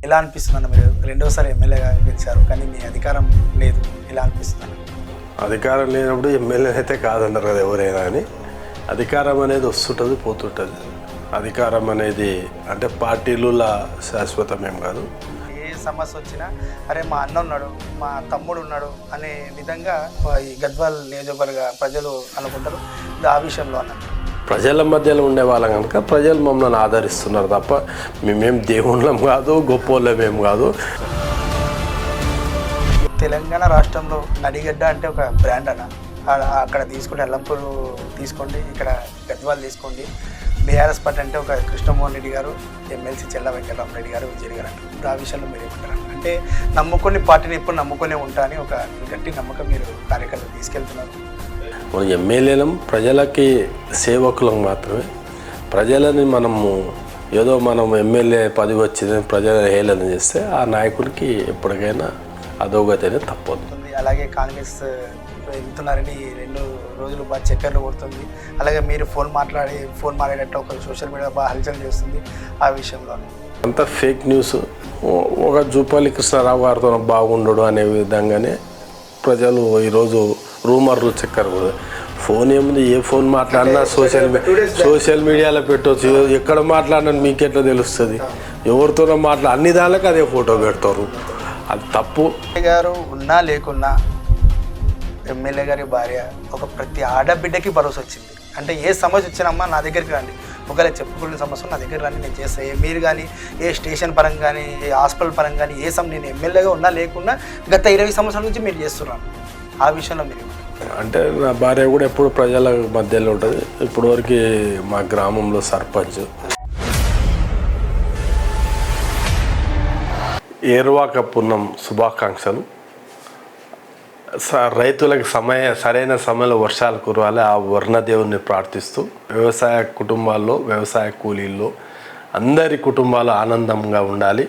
ఎలా అనిపిస్తుందన్న మీరు రెండోసారి ఎమ్మెల్యేగా గెలిచారు కానీ మీ అధికారం లేదు ఎలా అనిపిస్తుంది? అధికారం లేనప్పుడు ఎమ్మెల్యే అయితే కాదన్నారు కదా ఎవరైనా అని. అధికారం అనేది వస్తుంటుంది పోతుంటుంది. అధికారం అనేది అంటే పార్టీలులా శాశ్వతమేం కాదు. ఏ సమస్య వచ్చినా అరే మా అన్న ఉన్నాడు మా తమ్ముడు ఉన్నాడు అనే విధంగా ఈ గద్వాల్ నియోజకవర్గ ప్రజలు అనుకుంటారు. ఆ విషయంలో అన్నారు ప్రజల మధ్యలో ఉండే వాళ్ళం కనుక ప్రజలు మమ్మల్ని ఆదరిస్తున్నారు తప్ప మేమేం దేవుళ్ళం కాదు గొప్పోళ్ళమేం కాదు. తెలంగాణ రాష్ట్రంలో నడిగడ్డ అంటే ఒక బ్రాండ్ అన్న. అక్కడ తీసుకోండి, అల్లంపూర్ తీసుకోండి, ఇక్కడ గద్వాల్ తీసుకోండి. బీఆర్ఎస్ పార్టీ అంటే ఒక కృష్ణమోహన్ రెడ్డి గారు, ఎమ్మెల్సీ చెల్ల వెంకటరామరెడ్డి గారు, విజయ్ గారు అంటారు. ఆ విషయంలో మీరు ఏమంటారు? అంటే నమ్ముకొని పార్టీని ఎప్పుడు నమ్ముకునే ఉంటా అని ఒక గట్టి నమ్మకం మీరు కార్యకర్తలు తీసుకెళ్తున్నారు. మన ఎమ్మెల్యేలం ప్రజలకి సేవకులం మాత్రమే. ప్రజలని మనము ఏదో మనం ఎమ్మెల్యే పదవి వచ్చిందని ప్రజల హేళన చేస్తే ఆ నాయకుడికి ఎప్పటికైనా అధోగతి అనేది తప్పదు. అలాగే కాంగ్రెస్ వెళ్తున్నారని 2 రోజులు బాగా చక్కర్లు కొడుతుంది. అలాగే మీరు ఫోన్ మాట్లాడేటట్టు ఒక సోషల్ మీడియా బాగా హల్చల్ చేస్తుంది. ఆ విషయంలో అంతా ఫేక్ న్యూస్. ఒక జూపల్లి కృష్ణారావు గారితో బాగుండడు అనే విధంగానే ప్రజలు ఈరోజు రూమర్లు చక్కర్ కూడా. ఫోన్ ఏముంది, ఏ ఫోన్ మాట్లాడినా సోషల్ మీడియాలో పెట్టవచ్చు. ఎక్కడ మాట్లాడినా మీకెట్లా తెలుస్తుంది? ఎవరితోనో అన్ని దానికి అదే ఫోటో పెడతారు. అది తప్పు. గారు ఉన్నా లేకున్నా ఎమ్మెల్యే గారి భార్య ఒక ప్రతి ఆడబిడ్డకి భరోసా వచ్చింది. అంటే ఏ సమస్య వచ్చినమ్మా నా దగ్గరికి రండి, ఒకవేళ చెప్పుకునే సమస్య నా దగ్గర రండి, నేను చేస్తాను. మీరు కానీ ఏ స్టేషన్ పరంగా కానీ ఏ హాస్పిటల్ పరంగా కానీ నేను ఎమ్మెల్యేగా ఉన్నా లేకున్నా గత 20 సంవత్సరాల నుంచి మీరు చేస్తున్నాను. ఆ విషయంలో మీరు అంటే నా భార్య కూడా ఎప్పుడు ప్రజల మధ్యలో ఉంటుంది. ఇప్పటివరకు మా గ్రామంలో సర్పంచ్. ఏర్వాక పున్నం శుభాకాంక్షలు. రైతులకు సరైన సమయంలో వర్షాలు కురవాలి. ఆ వర్ణదేవుని ప్రార్థిస్తూ వ్యవసాయ కుటుంబాల్లో వ్యవసాయ కూలీల్లో అందరి కుటుంబాలు ఆనందంగా ఉండాలి.